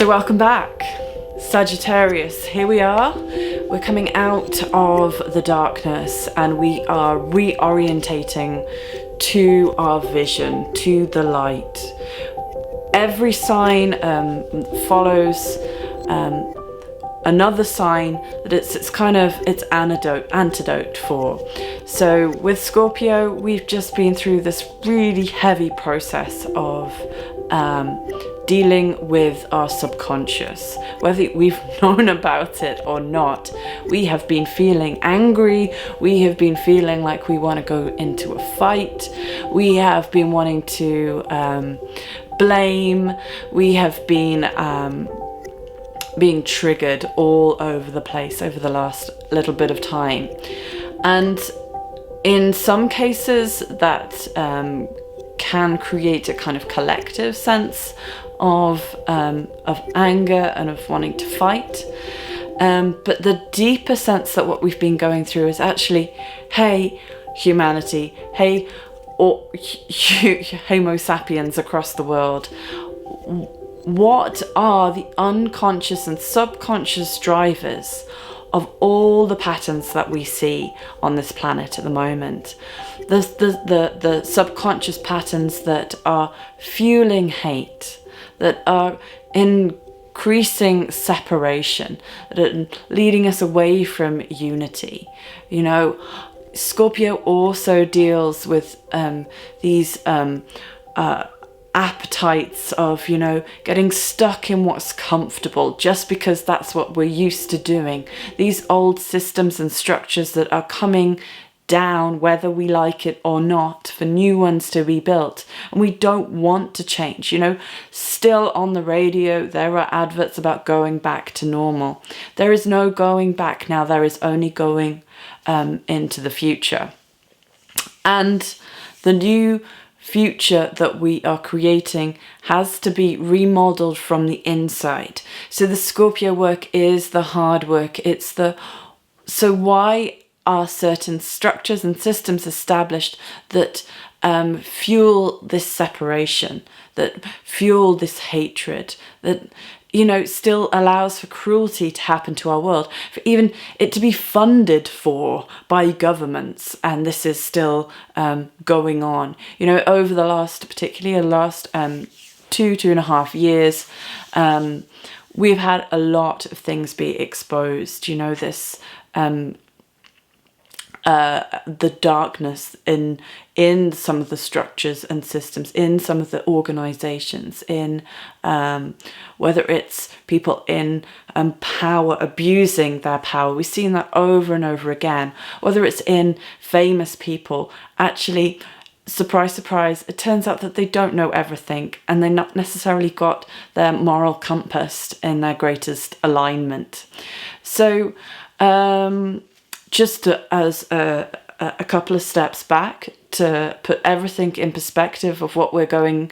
So welcome back, Sagittarius. Here we are. We're coming out of the darkness and we are reorientating to our vision, to the light. Every sign follows another sign that it's antidote for. So with Scorpio, we've just been through this really heavy process of dealing with our subconscious. Whether we've known about it or not, we have been feeling angry, we have been feeling like we want to go into a fight, we have been wanting to blame, we have been being triggered all over the place over the last little bit of time. And in some cases that can create a kind of collective sense of anger and of wanting to fight. But the deeper sense that what we've been going through is actually, hey, humanity, hey, or Homo sapiens across the world, what are the unconscious and subconscious drivers of all the patterns that we see on this planet at the moment? The subconscious patterns that are fueling hate, that are increasing separation, that are leading us away from unity. You know, Scorpio also deals with these appetites of, you know, getting stuck in what's comfortable just because that's what we're used to doing. These old systems and structures that are coming down, whether we like it or not, for new ones to be built. And we don't want to change. You know, still on the radio, there are adverts about going back to normal. There is no going back now. There is only going into the future. And the new future that we are creating has to be remodeled from the inside. So the Scorpio work is the hard work. So why are certain structures and systems established that fuel this separation, that fuel this hatred, that, you know, still allows for cruelty to happen to our world, for even it to be funded for by governments, and this is still going on. You know, over the last 2.5 years, we've had a lot of things be exposed. You know, this the darkness in some of the structures and systems, in some of the organizations, in whether it's people in power abusing their power. We've seen that over and over again. Whether it's in famous people, actually, surprise, surprise, it turns out that they don't know everything and they're not necessarily got their moral compass in their greatest alignment. So just as a couple of steps back to put everything in perspective of what we're going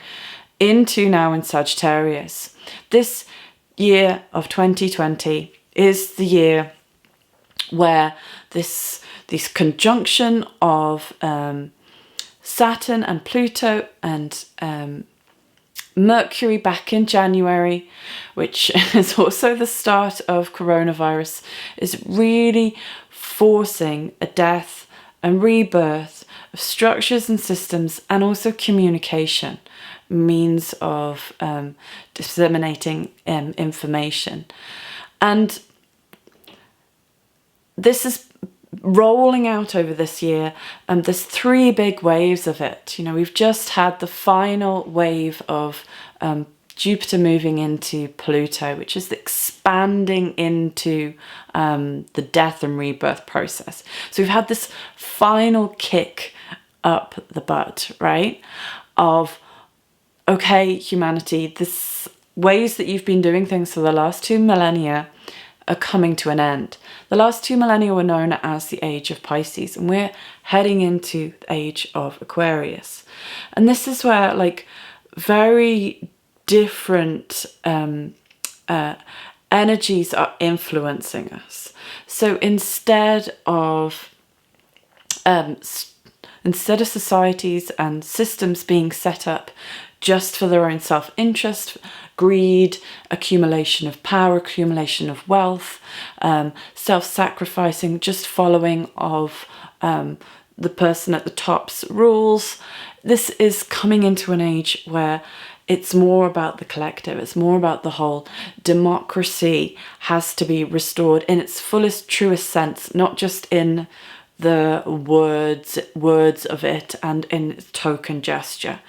into now in Sagittarius. This year of 2020 is the year where this conjunction of Saturn and Pluto and Mercury back in January, which is also the start of coronavirus, is really forcing a death and rebirth of structures and systems, and also communication, means of disseminating information. And this is rolling out over this year, and there's 3 big waves of it. You know, we've just had the final wave of Jupiter moving into Pluto, which is expanding into the death and rebirth process. So we've had this final kick up the butt, right? Of, okay, humanity, this ways that you've been doing things for the last 2 millennia are coming to an end. The last 2 millennia were known as the age of Pisces, and we're heading into the age of Aquarius. And this is where, like, very different energies are influencing us. So instead of instead of societies and systems being set up just for their own self-interest, greed, accumulation of power, accumulation of wealth, self-sacrificing, just following of the person at the top's rules. This is coming into an age where it's more about the collective, it's more about the whole. Democracy has to be restored in its fullest, truest sense, not just in the words of it and in its token gesture,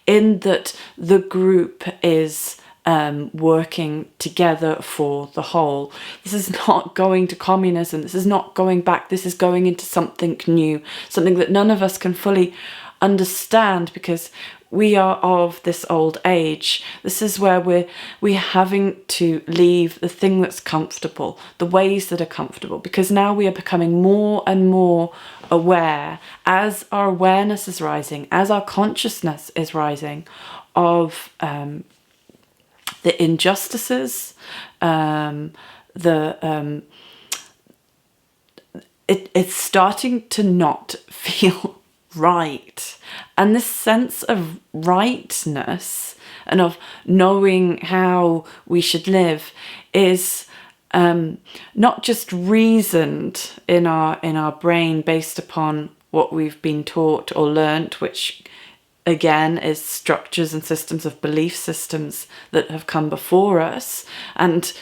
in that the group is working together for the whole. This is not going to communism, this is not going back, this is going into something new, something that none of us can fully understand because we are of this old age. This is where we're having to leave the thing that's comfortable, the ways that are comfortable, because now we are becoming more and more aware, as our awareness is rising, as our consciousness is rising, of the injustices, it's starting to not feel right. And this sense of rightness and of knowing how we should live is not just reasoned in our brain based upon what we've been taught or learnt, which again is structures and systems of belief systems that have come before us, and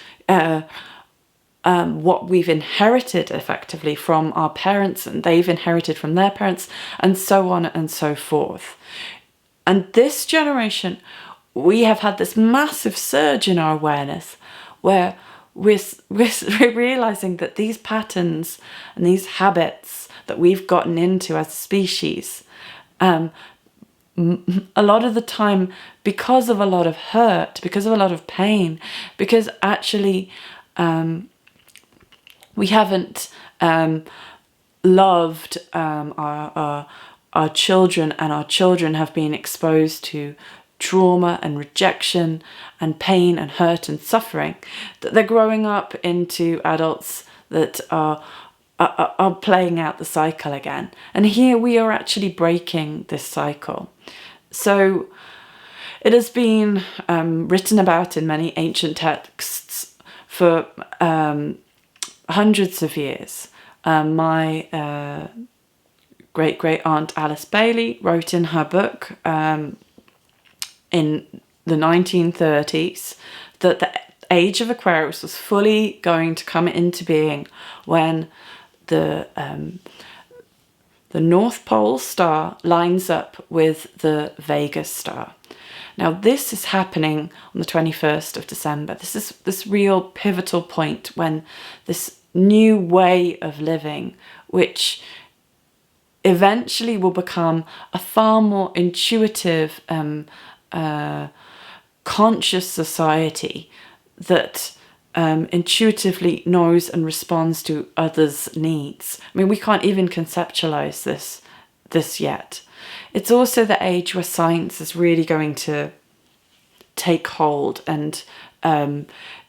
what we've inherited effectively from our parents, and they've inherited from their parents, and so on and so forth. And this generation, we have had this massive surge in our awareness where we're realizing that these patterns and these habits that we've gotten into as a species, a lot of the time, because of a lot of hurt, because of a lot of pain, because actually we haven't loved our children, and our children have been exposed to trauma and rejection and pain and hurt and suffering, that they're growing up into adults that are playing out the cycle again. And here we are actually breaking this cycle. So it has been written about in many ancient texts for hundreds of years. My great-great-aunt Alice Bailey wrote in her book in the 1930s that the age of Aquarius was fully going to come into being when the North Pole star lines up with the Vega star. Now this is happening on the 21st of December. This is this real pivotal point when this new way of living, which eventually will become a far more intuitive, conscious society that intuitively knows and responds to others' needs. I mean, we can't even conceptualize this yet. It's also the age where science is really going to take hold and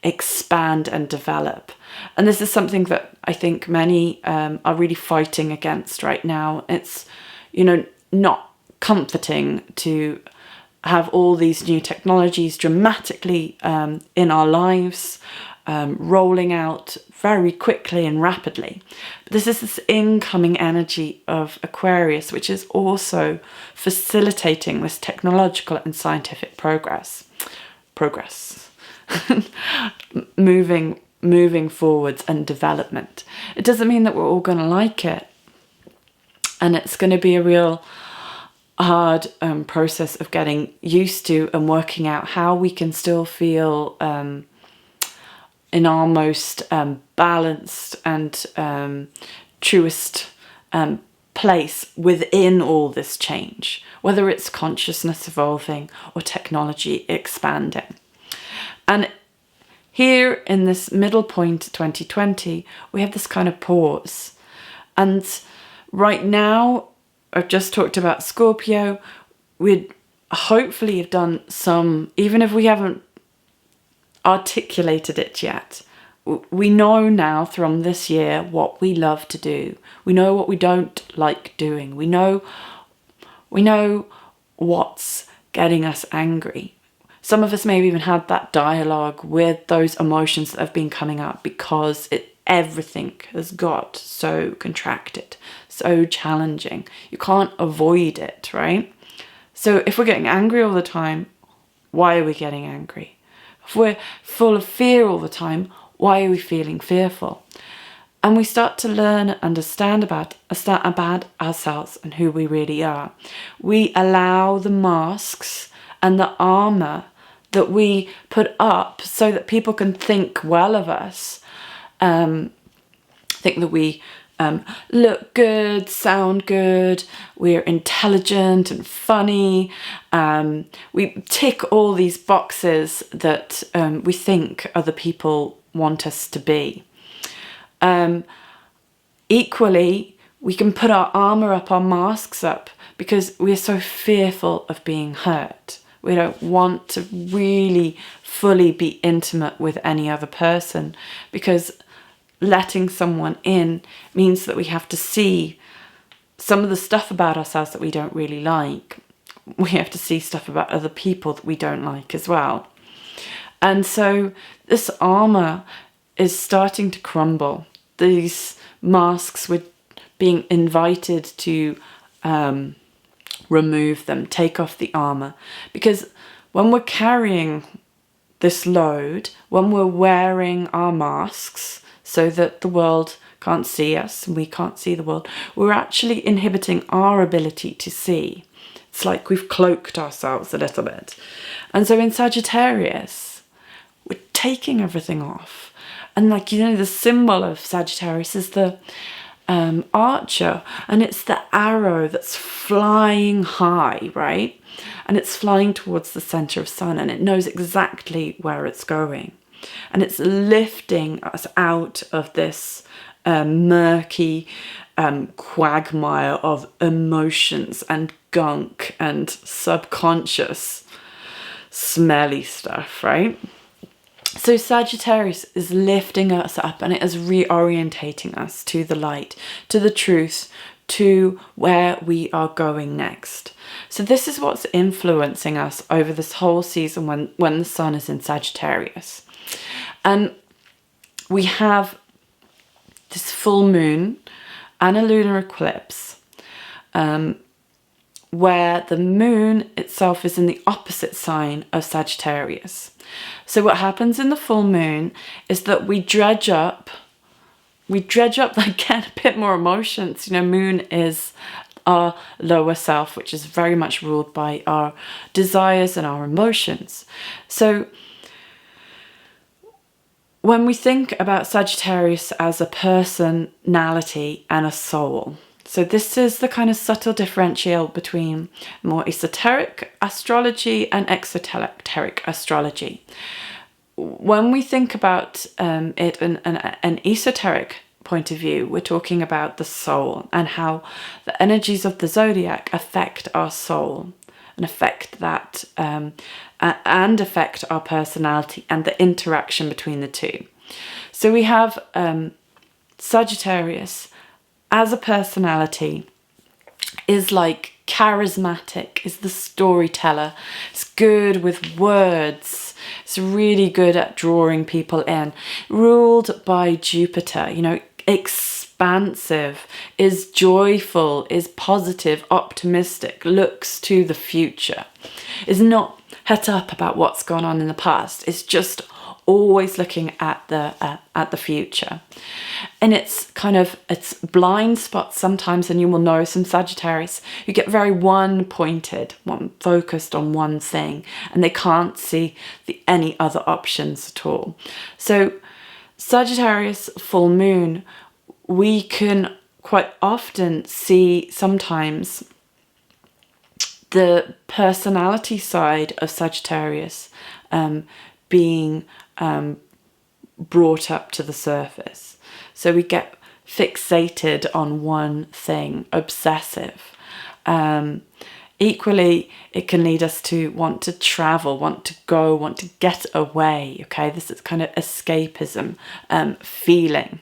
expand and develop. And this is something that I think many are really fighting against right now. It's, not comforting to have all these new technologies dramatically in our lives, rolling out very quickly and rapidly. But this is this incoming energy of Aquarius, which is also facilitating this technological and scientific progress, moving forwards and development. It doesn't mean that we're all going to like it, and it's going to be a real hard process of getting used to and working out how we can still feel in our most balanced and truest place within all this change, whether it's consciousness evolving or technology expanding. And here in this middle point, 2020, we have this kind of pause. And right now, I've just talked about Scorpio. We'd hopefully have done some, even if we haven't articulated it yet, we know now from this year what we love to do. We know what we don't like doing. We know We know what's getting us angry. Some of us maybe even had that dialogue with those emotions that have been coming up because everything has got so contracted, so challenging. You can't avoid it, right? So if we're getting angry all the time, why are we getting angry? If we're full of fear all the time, why are we feeling fearful? And we start to learn and understand about ourselves and who we really are. We allow the masks and the armor that we put up so that people can think well of us, think that we look good, sound good, we're intelligent and funny. We tick all these boxes that we think other people want us to be. Equally, we can put our armor up, our masks up, because we're so fearful of being hurt. We don't want to really fully be intimate with any other person, because letting someone in means that we have to see some of the stuff about ourselves that we don't really like. We have to see stuff about other people that we don't like as well. And so this armor is starting to crumble. These masks, we're being invited to remove them, take off the armor. Because when we're carrying this load, when we're wearing our masks so that the world can't see us and we can't see the world, we're actually inhibiting our ability to see. It's like we've cloaked ourselves a little bit. And so in Sagittarius, we're taking everything off. And like, you know, the symbol of Sagittarius is the archer, and it's the arrow that's flying high, right? And it's flying towards the center of sun, and it knows exactly where it's going. And it's lifting us out of this murky quagmire of emotions and gunk and subconscious smelly stuff, right? So Sagittarius is lifting us up, and it is reorientating us to the light, to the truth, to where we are going next. So this is what's influencing us over this whole season when the sun is in Sagittarius. And we have this full moon and a lunar eclipse, where the moon itself is in the opposite sign of Sagittarius. So what happens in the full moon is that we dredge up, like, get a bit more emotions. You know, moon is our lower self, which is very much ruled by our desires and our emotions. So when we think about Sagittarius as a personality and a soul, so this is the kind of subtle differential between more esoteric astrology and exoteric astrology. When we think about it in an esoteric point of view, we're talking about the soul and how the energies of the zodiac affect our soul and affect that and affect our personality and the interaction between the two. So we have Sagittarius as a personality is like charismatic, is the storyteller. It's good with words. It's really good at drawing people in. Ruled by Jupiter, you know, expansive, is joyful, is positive, optimistic, looks to the future. Is not het up about what's gone on in the past. It's just always looking at the future. And it's blind spots sometimes, and you will know some Sagittarius who get very focused on one thing, and they can't see any other options at all. So Sagittarius full moon, we can quite often see sometimes the personality side of Sagittarius being brought up to the surface. So we get fixated on one thing, obsessive. Equally, it can lead us to want to travel, want to go, want to get away. Okay, this is kind of escapism feeling.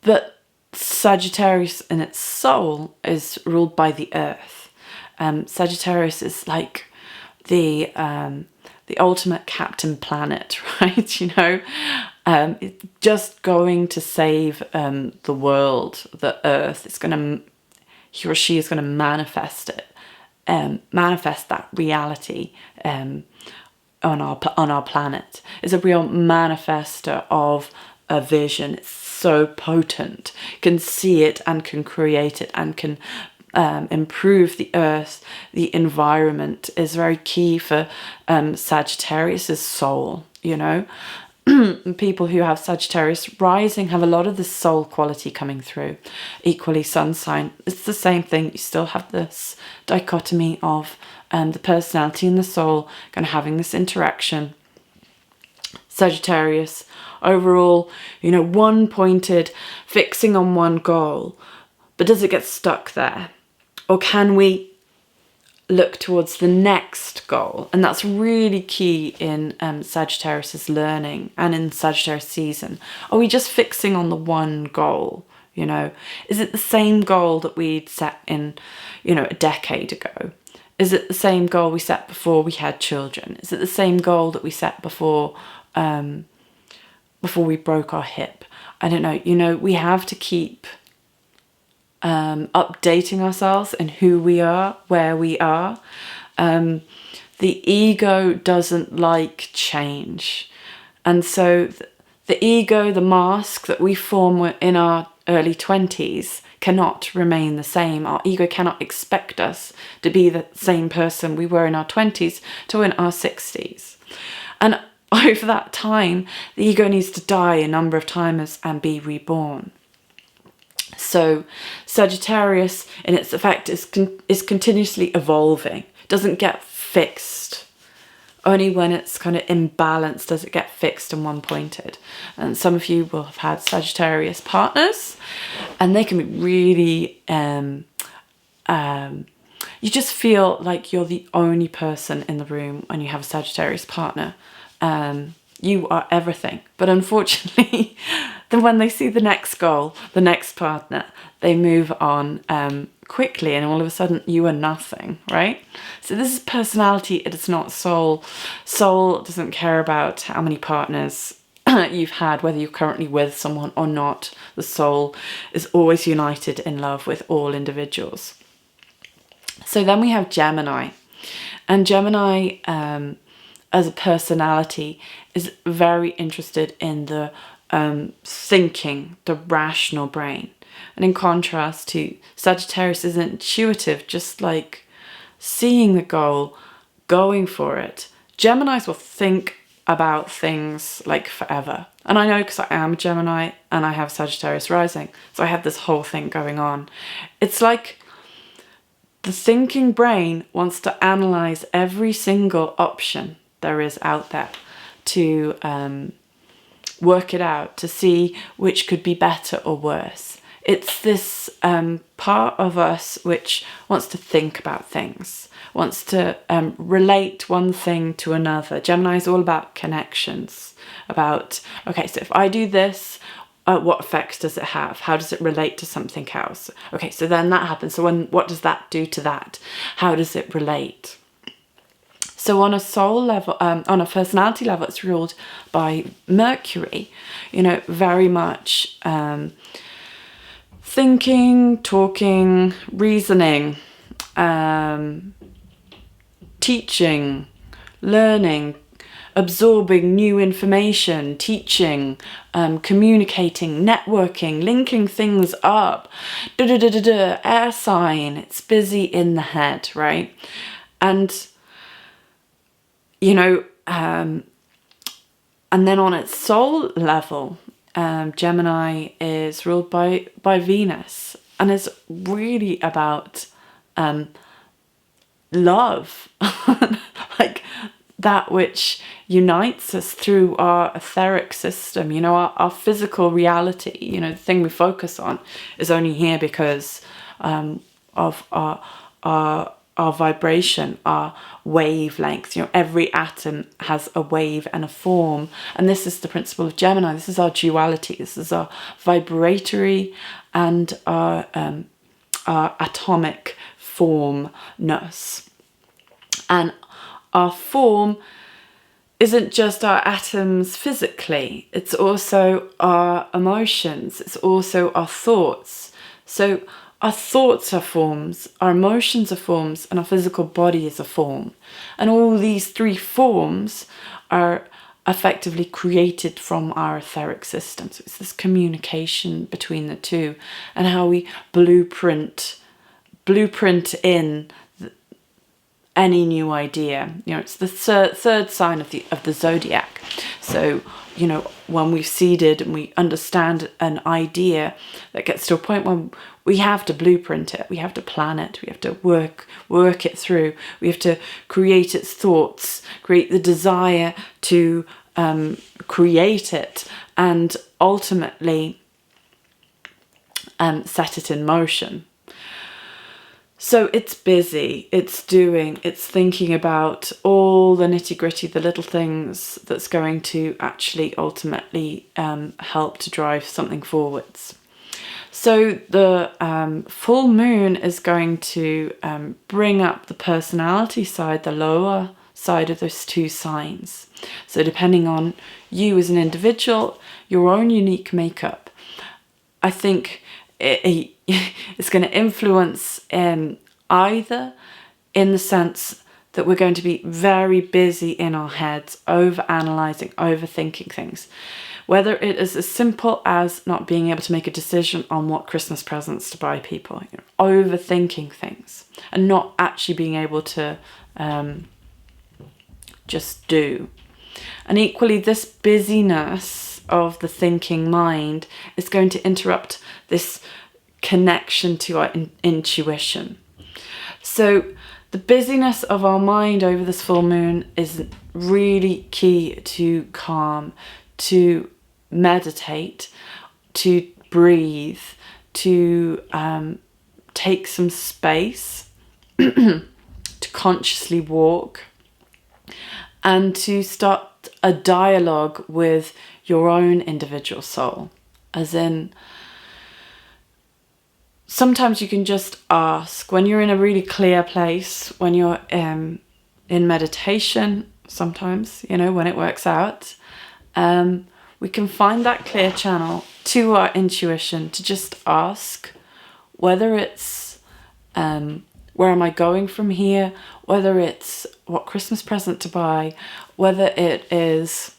But Sagittarius in its soul is ruled by the earth. Sagittarius is like the ultimate captain planet, right? You know, it's just going to save the world, the earth. It's going to, he or she is going to manifest it, manifest that reality on our planet. It's a real manifester of a vision. It's so potent, can see it and can create it and can improve the earth. The environment is very key for Sagittarius's soul, you know. People who have Sagittarius rising have a lot of this soul quality coming through. Equally, sun sign, it's the same thing. You still have this dichotomy of the personality and the soul kind of having this interaction. Sagittarius, overall, you know, one-pointed, fixing on one goal. But does it get stuck there? Or can we look towards the next goal? And that's really key in Sagittarius's learning and in Sagittarius season. Are we just fixing on the one goal? You know, is it the same goal that we'd set in, you know, a decade ago? Is it the same goal we set before we had children? Is it the same goal that we set before we broke our hip? I don't know. You know, we have to keep updating ourselves and who we are, where we are. The ego doesn't like change. And so the ego, the mask that we form in our early 20s cannot remain the same. Our ego cannot expect us to be the same person we were in our 20s to in our 60s. And over that time, the ego needs to die a number of times and be reborn. So Sagittarius, in its effect, is continuously evolving. It doesn't get fixed. Only when it's kind of imbalanced does it get fixed and one-pointed. And some of you will have had Sagittarius partners, and they can be really... you just feel like you're the only person in the room when you have a Sagittarius partner. You are everything. But unfortunately, then when they see the next goal, the next partner, they move on quickly, and all of a sudden you are nothing, right? So this is personality, it is not soul. Soul doesn't care about how many partners you've had, whether you're currently with someone or not. The soul is always united in love with all individuals. So then we have Gemini. And Gemini, as a personality, is very interested in the thinking, the rational brain. And in contrast to Sagittarius is intuitive, just like seeing the goal, going for it. Geminis will think about things like forever. And I know because I am a Gemini and I have Sagittarius rising. So I have this whole thing going on. It's like the thinking brain wants to analyze every single option there is out there to work it out, to see which could be better or worse. It's this part of us which wants to think about things, wants to relate one thing to another. Gemini is all about connections, about, okay, so if I do this, what effects does it have? How does it relate to something else? Okay, so then that happens. So what does that do to that? How does it relate? So on a soul level, on a personality level, it's ruled by Mercury, you know, very much thinking, talking, reasoning, teaching, learning, absorbing new information, teaching, communicating, networking, linking things up, air sign, it's busy in the head, right? And you know, and then on its soul level, Gemini is ruled by Venus, and is really about love, like that which unites us through our etheric system. You know, our physical reality, you know, the thing we focus on is only here because of our our vibration, our wavelength. You know, every atom has a wave and a form. And this is the principle of Gemini. This is our duality. This is our vibratory and our atomic formness. And our form isn't just our atoms physically, it's also our emotions, it's also our thoughts. So our thoughts are forms, our emotions are forms, and our physical body is a form. And all these three forms are effectively created from our etheric system. So it's this communication between the two, and how we blueprint in any new idea. You know, it's the third sign of the zodiac. So, you know, when we've seeded and we understand an idea, that gets to a point when we have to blueprint it, we have to plan it, we have to work it through, we have to create its thoughts, create the desire to create it, and ultimately set it in motion. So it's busy, it's doing, it's thinking about all the nitty gritty, the little things that's going to actually ultimately help to drive something forwards. So the full moon is going to bring up the personality side, the lower side of those two signs. So depending on you as an individual, your own unique makeup, I think it's going to influence either in the sense that we're going to be very busy in our heads, over-analysing, overthinking things. Whether it is as simple as not being able to make a decision on what Christmas presents to buy people, you know, overthinking things and not actually being able to just do. And equally, this busyness of the thinking mind is going to interrupt this connection to our intuition. So the busyness of our mind over this full moon is really key to calm, to meditate, to breathe, to take some space, to consciously walk, and to start a dialogue with your own individual soul. As in, sometimes you can just ask, when you're in a really clear place, when you're in meditation, sometimes, you know, when it works out, we can find that clear channel to our intuition to just ask, whether it's where am I going from here, whether it's what Christmas present to buy, whether it is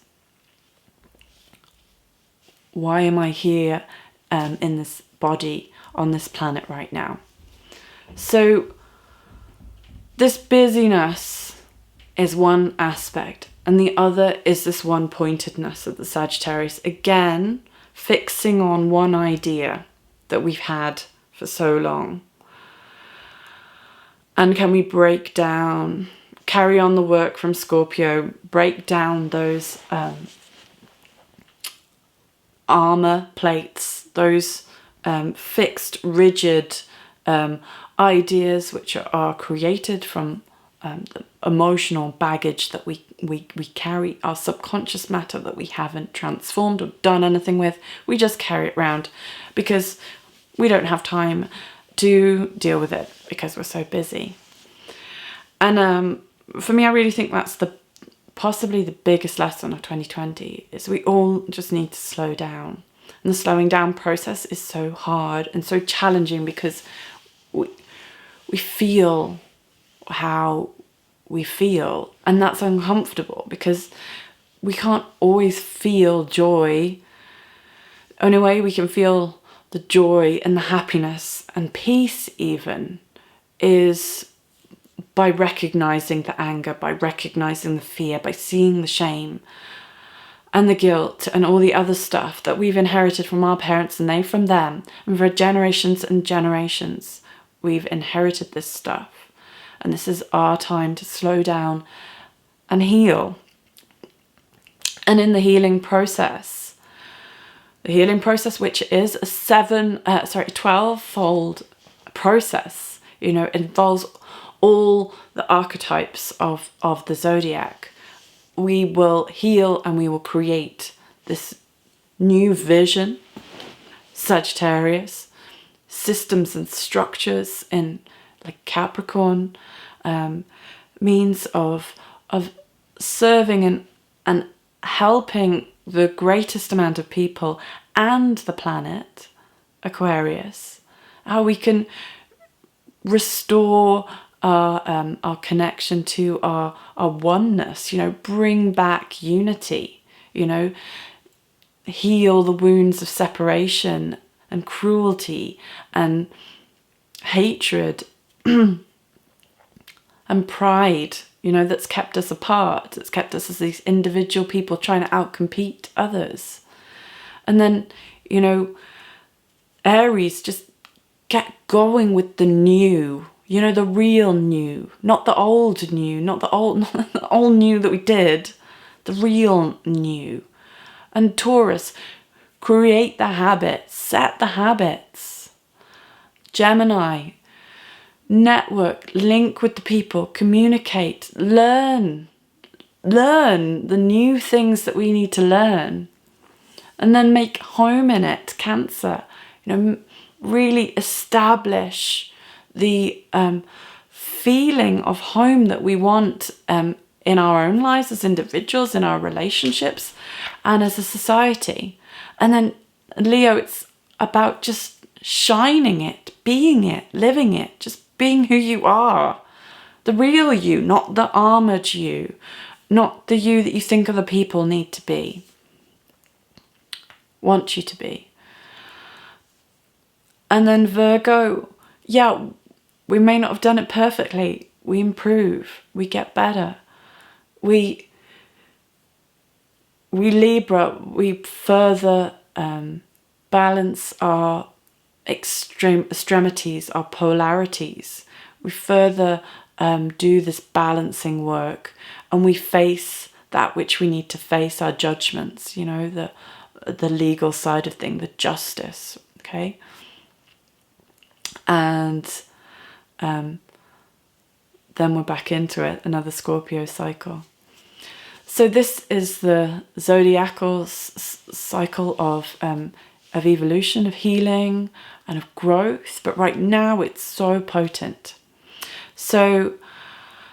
why am I here in this body on this planet right now. So this busyness is one aspect, and the other is this one-pointedness of the Sagittarius, again fixing on one idea that we've had for so long. And can we break down, carry on the work from Scorpio, break down those armor plates, those fixed, rigid ideas which are created from the emotional baggage that we carry, our subconscious matter that we haven't transformed or done anything with. We just carry it around because we don't have time to deal with it because we're so busy. And for me, I really think that's possibly the biggest lesson of 2020 is we all just need to slow down. And the slowing down process is so hard and so challenging because we feel how we feel, and that's uncomfortable because we can't always feel joy. The only way we can feel the joy and the happiness and peace even is by recognizing the anger, by recognizing the fear, by seeing the shame and the guilt and all the other stuff that we've inherited from our parents and they from them. And for generations and generations, we've inherited this stuff. And this is our time to slow down and heal. And in the healing process, which is a 12-fold process, You know, it involves all the archetypes of the zodiac. We will heal and we will create this new vision, Sagittarius, systems and structures in like Capricorn, means of serving and helping the greatest amount of people and the planet, Aquarius. How we can restore our connection to our oneness, you know, bring back unity, you know, heal the wounds of separation and cruelty and hatred and pride, you know, that's kept us apart, that's kept us as these individual people trying to outcompete others. And then, you know, Aries, just get going with the new, you know, the real new, not the old new, not the old new that we did, the real new. And Taurus, create the habits, set the habits. Gemini, network, link with the people, communicate, learn the new things that we need to learn, and then make home in it. Cancer, you know, really establish the feeling of home that we want in our own lives as individuals, in our relationships, and as a society. And then Leo, it's about just shining it, being it, living it, just being who you are. The real you, not the armoured you, not the you that you think other people need to be, want you to be. And then Virgo, yeah, we may not have done it perfectly. We improve, we get better. We Libra, we further balance our extremities, our polarities. We further do this balancing work, and we face that which we need to face, our judgments, you know, the legal side of things, the justice, okay? And then we're back into it, another Scorpio cycle. So this is the zodiacal cycle of evolution, of healing and of growth. But right now it's so potent. So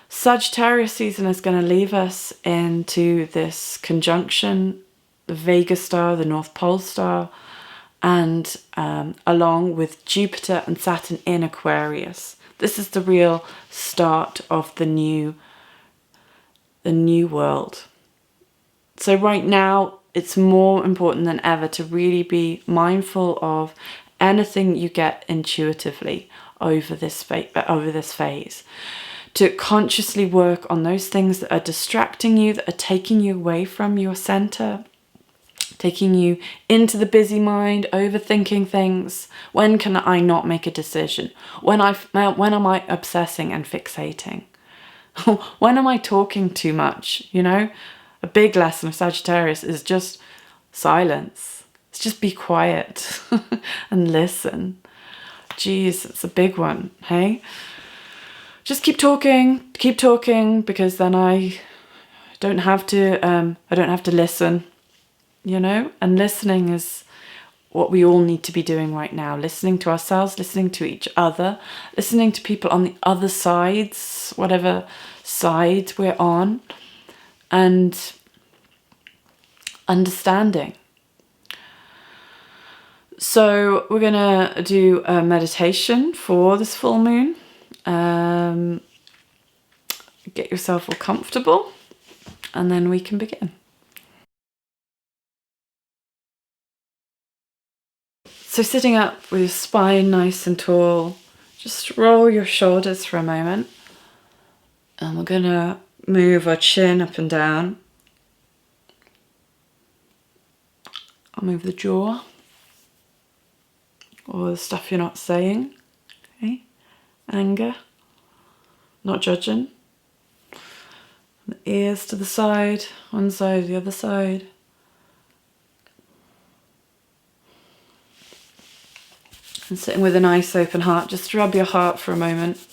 Sagittarius season is going to leave us into this conjunction, the Vega star, the North Pole star, and along with Jupiter and Saturn in Aquarius. This is the real start of the new world. So right now, it's more important than ever to really be mindful of anything you get intuitively over this phase. To consciously work on those things that are distracting you, that are taking you away from your center, taking you into the busy mind, overthinking things. When can I not make a decision? When am I obsessing and fixating? When am I talking too much? You know, a big lesson of Sagittarius is just silence. It's just be quiet and listen. Geez, it's a big one, hey? Just keep talking, because then I don't have to listen, you know? And listening is what we all need to be doing right now. Listening to ourselves, listening to each other, listening to people on the other sides, whatever side we're on, and understanding. So we're gonna do a meditation for this full moon. Get yourself all comfortable, and then we can begin. So sitting up with your spine nice and tall, just roll your shoulders for a moment. And we're gonna move our chin up and down. I'll move the jaw, or the stuff you're not saying, okay? Anger, not judging. The ears to the side, one side, the other side. And sitting with a nice open heart, just rub your heart for a moment.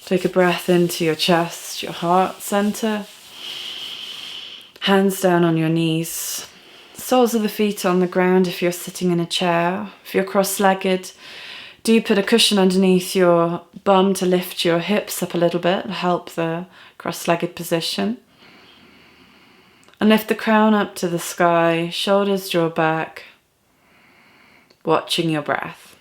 Take a breath into your chest, your heart center. Hands down on your knees. Soles of the feet on the ground if you're sitting in a chair. If you're cross-legged, do put a cushion underneath your bum to lift your hips up a little bit, help the cross-legged position. And lift the crown up to the sky, shoulders draw back, watching your breath.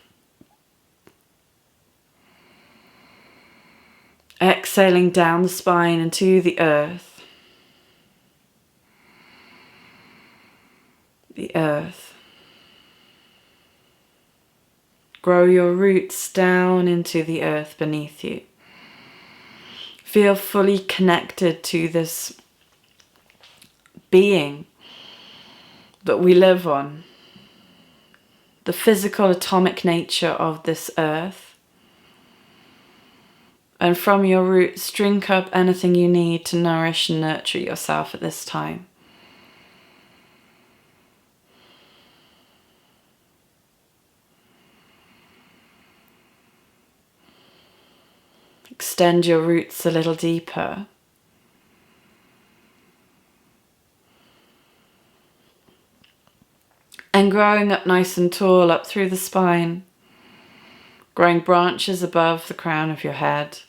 Exhaling down the spine into the earth. The earth. Grow your roots down into the earth beneath you. Feel fully connected to this being that we live on. The physical atomic nature of this earth. And from your roots, drink up anything you need to nourish and nurture yourself at this time. Extend your roots a little deeper. And growing up nice and tall up through the spine, growing branches above the crown of your head.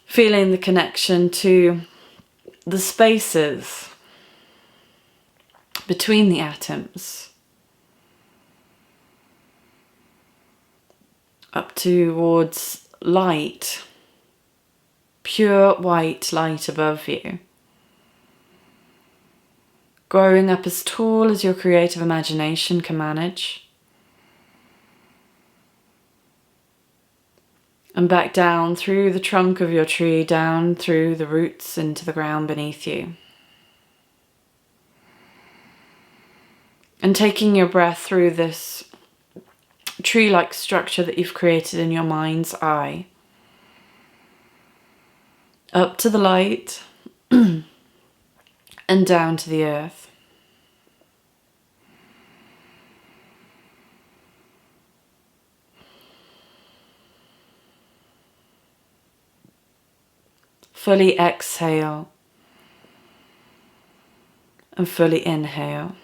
Feeling the connection to the spaces between the atoms, up towards light, pure white light above you, growing up as tall as your creative imagination can manage, and back down through the trunk of your tree, down through the roots into the ground beneath you. And taking your breath through this tree-like structure that you've created in your mind's eye. Up to the light and down to the earth. Fully exhale and fully inhale.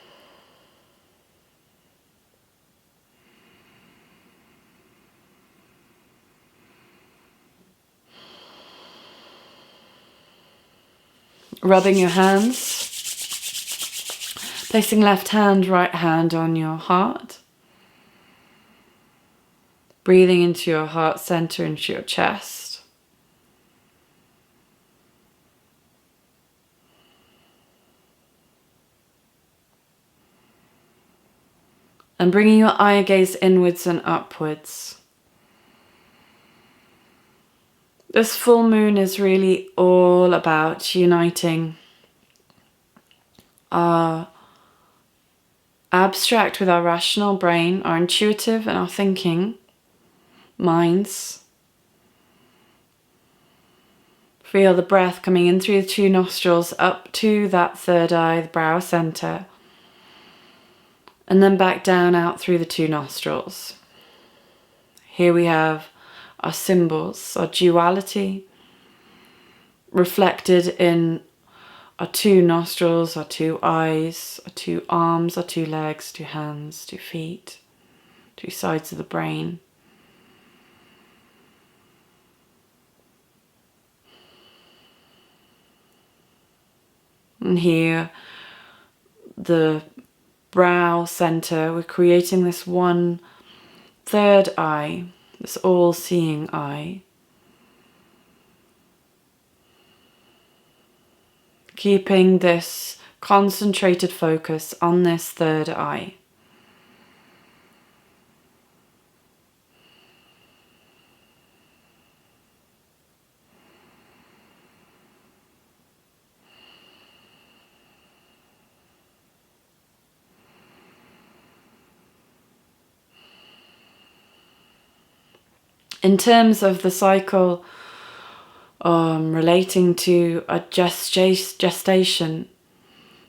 Rubbing your hands, placing left hand, right hand on your heart. Breathing into your heart center, into your chest. And bringing your eye gaze inwards and upwards. This full moon is really all about uniting our abstract with our rational brain, our intuitive and our thinking minds. Feel the breath coming in through the two nostrils up to that third eye, the brow center. And then back down out through the two nostrils. Here we have our symbols, our duality, reflected in our two nostrils, our two eyes, our two arms, our two legs, two hands, 2 feet, 2 sides of the brain. And here, the brow center, we're creating this one third eye, this all-seeing eye. Keeping this concentrated focus on this third eye. In terms of the cycle relating to a gestation,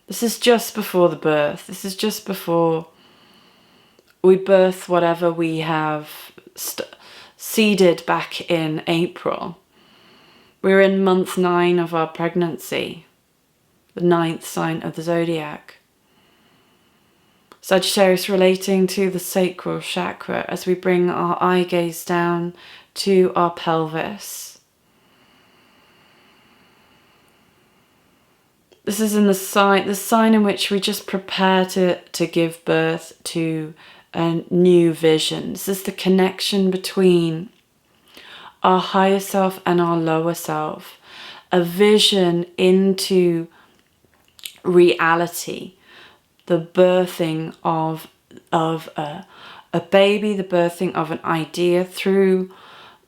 this is just before the birth. This is just before we birth whatever we have seeded back in April. We're in month 9 of our pregnancy, the 9th sign of the zodiac. Sagittarius relating to the sacral chakra as we bring our eye gaze down to our pelvis. This is in the sign in which we just prepare to give birth to a new vision. This is the connection between our higher self and our lower self. A vision into reality. The birthing of a baby, the birthing of an idea through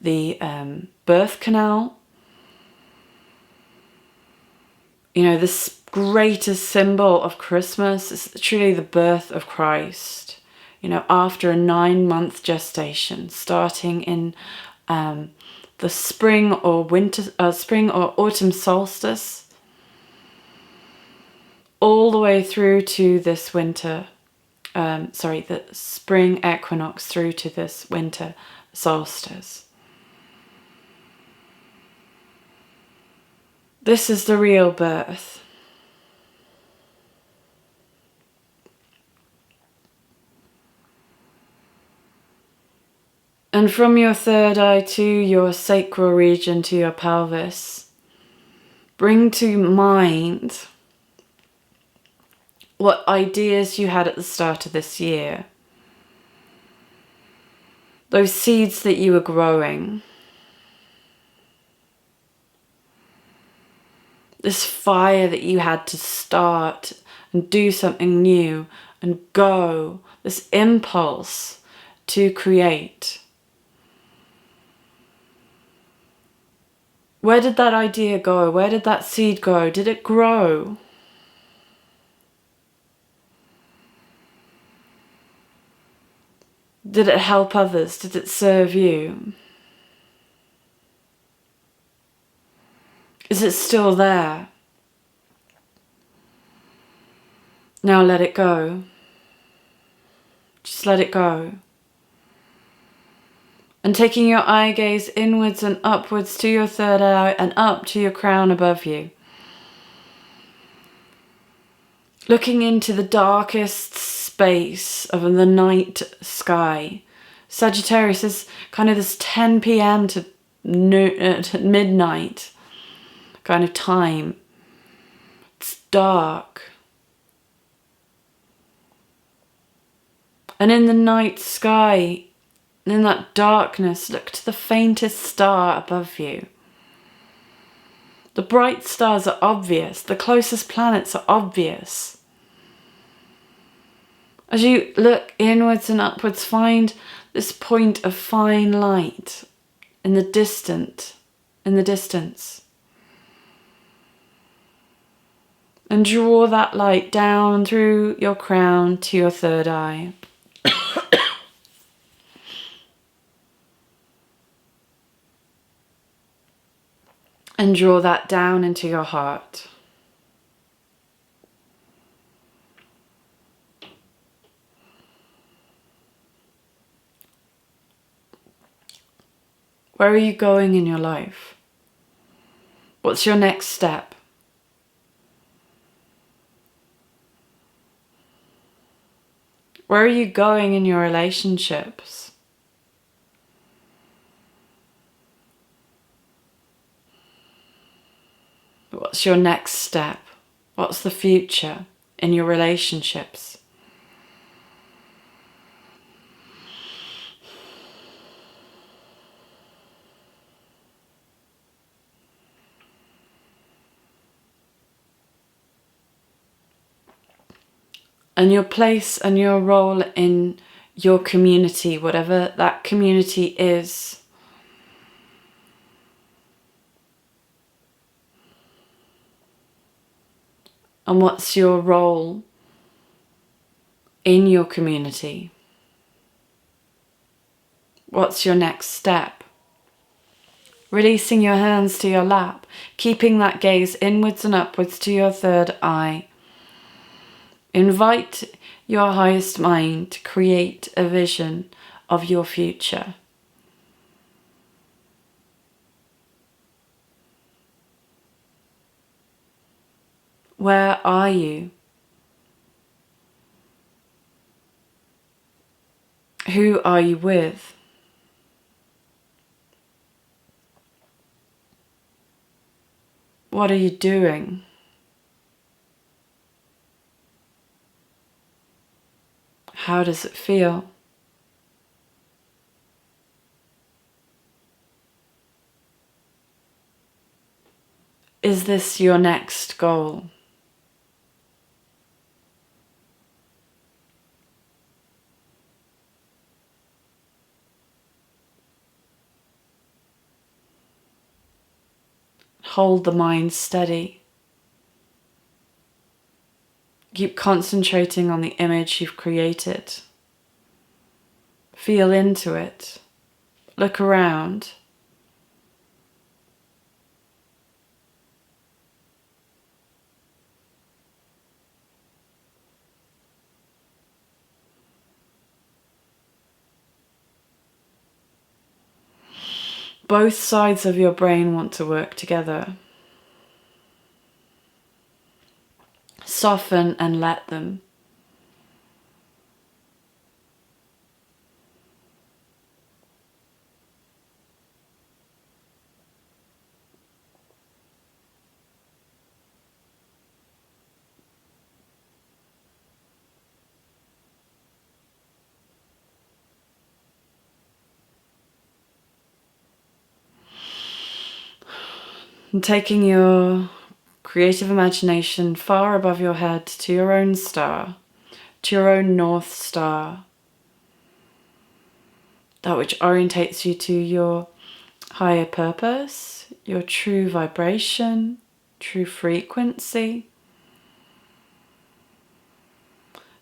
the birth canal. You know, this greatest symbol of Christmas is truly the birth of Christ. You know, after a 9-month gestation, starting in the spring or autumn solstice, all the way through to this winter, the spring equinox through to this winter solstice. This is the real birth. And from your third eye to your sacral region, to your pelvis, bring to mind what ideas you had at the start of this year. Those seeds that you were growing. This fire that you had to start and do something new and go. This impulse to create. Where did that idea go? Where did that seed go? Did it grow? Did it help others? Did it serve you? Is it still there? Now let it go. Just let it go. And taking your eye gaze inwards and upwards to your third eye and up to your crown above you. Looking into the darkest space of the night sky. Sagittarius is kind of this 10 p.m. to midnight kind of time. It's dark. And in the night sky, in that darkness, look to the faintest star above you. The bright stars are obvious. The closest planets are obvious. As you look inwards and upwards, find this point of fine light in the distance. And draw that light down through your crown to your third eye. And draw that down into your heart. Where are you going in your life? What's your next step? Where are you going in your relationships? What's your next step? What's the future in your relationships? And your place and your role in your community, whatever that community is. And what's your role in your community? What's your next step? Releasing your hands to your lap, keeping that gaze inwards and upwards to your third eye. Invite your highest mind to create a vision of your future. Where are you? Who are you with? What are you doing? How does it feel? Is this your next goal? Hold the mind steady. Keep concentrating on the image you've created. Feel into it. Look around. Both sides of your brain want to work together. Soften and let them. And taking your creative imagination far above your head to your own star, to your own North Star, that which orientates you to your higher purpose, your true vibration, true frequency.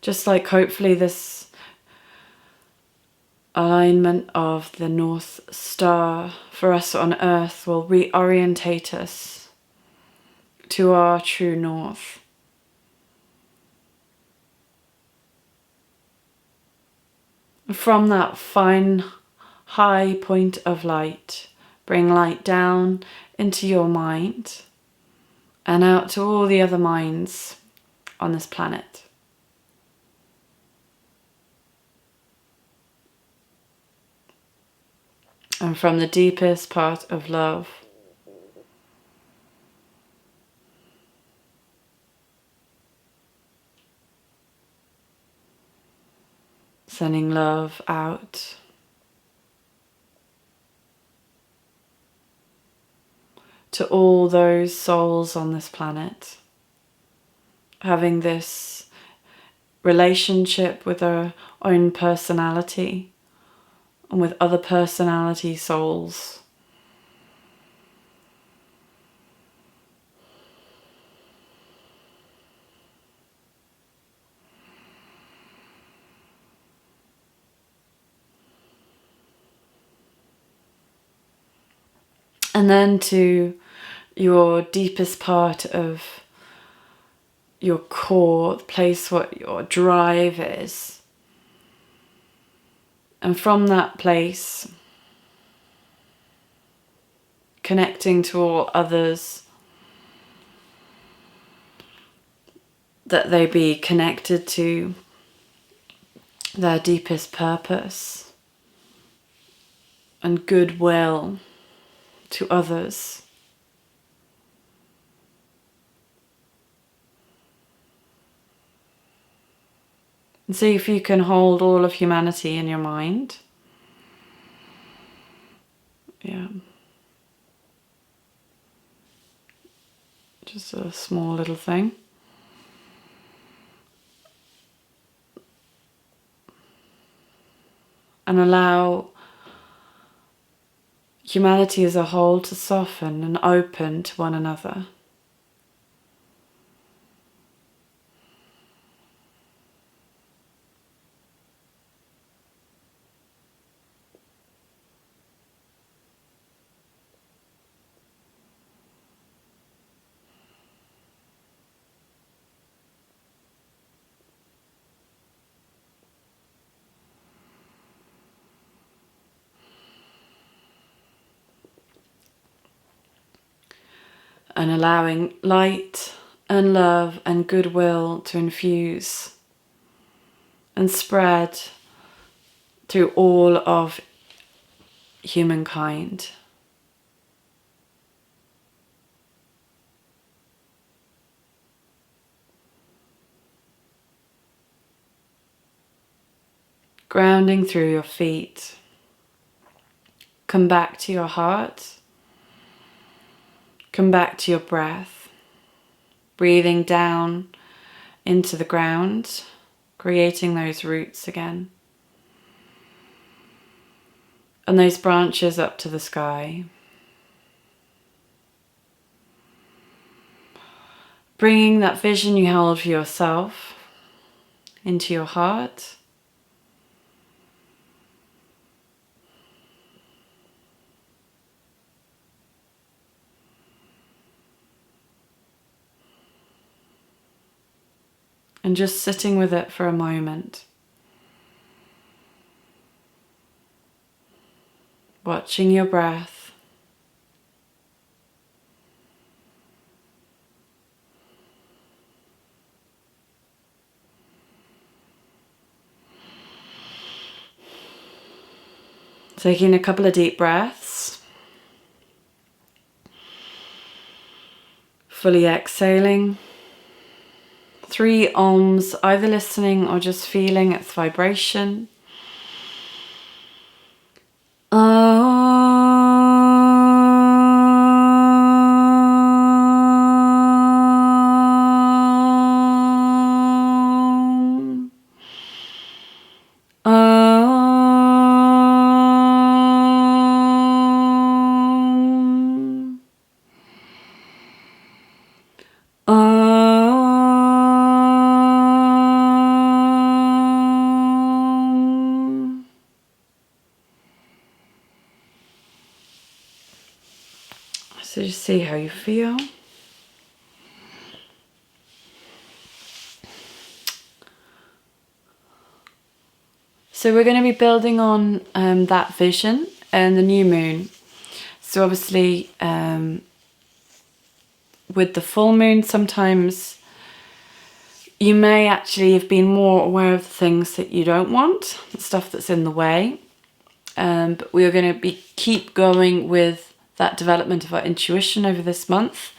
Just like hopefully this alignment of the North Star for us on Earth will reorientate us to our true North. From that fine, high point of light, bring light down into your mind and out to all the other minds on this planet. And from the deepest part of love, sending love out to all those souls on this planet, having this relationship with our own personality and with other personality souls. And then to your deepest part of your core, the place what your drive is. And from that place, connecting to all others, that they be connected to their deepest purpose and goodwill to others. And see if you can hold all of humanity in your mind. Yeah. Just a small little thing. And allow humanity as a whole to soften and open to one another. and allowing light and love and goodwill to infuse and spread through all of humankind. Grounding through your feet. Come back to your heart. Come back to your breath. Breathing down into the ground, creating those roots again. And those branches up to the sky. Bringing that vision you held for yourself into your heart. And just sitting with it for a moment. Watching your breath. Taking a couple of deep breaths. Fully exhaling. 3 ohms, either listening or just feeling its vibration. So just see how you feel. So we're going to be building on that vision and the new moon. So obviously with the full moon, sometimes you may actually have been more aware of the things that you don't want, the stuff that's in the way. But we are going to keep going with that development of our intuition over this month.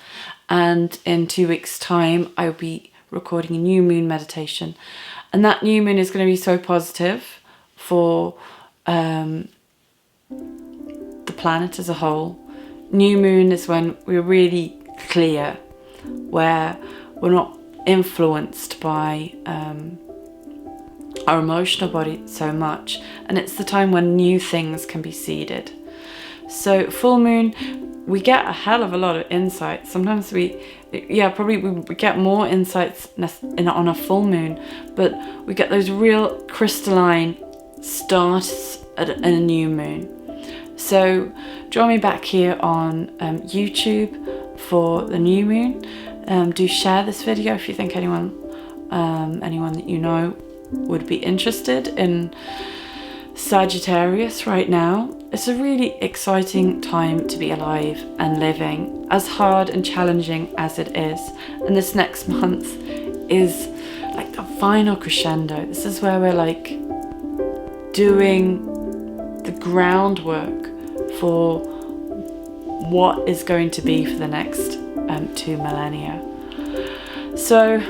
And in 2 weeks' time, I'll be recording a new moon meditation. And that new moon is going to be so positive for the planet as a whole. New moon is when we're really clear, where we're not influenced by our emotional body so much. And it's the time when new things can be seeded. So full moon, we get a hell of a lot of insights. Sometimes we get more insights on a full moon, but we get those real crystalline starts at a new moon. So join me back here on YouTube for the new moon. Do share this video if you think anyone that you know would be interested in Sagittarius right now. It's a really exciting time to be alive and living, as hard and challenging as it is. And this next month is like the final crescendo. This is where we're like doing the groundwork for what is going to be for the next 2 millennia. So,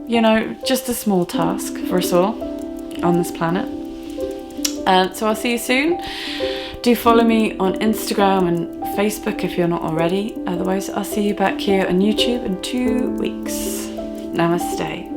you know, just a small task for us all on this planet. So I'll see you soon. Do follow me on Instagram and Facebook if you're not already. Otherwise, I'll see you back here on YouTube in 2 weeks. Namaste.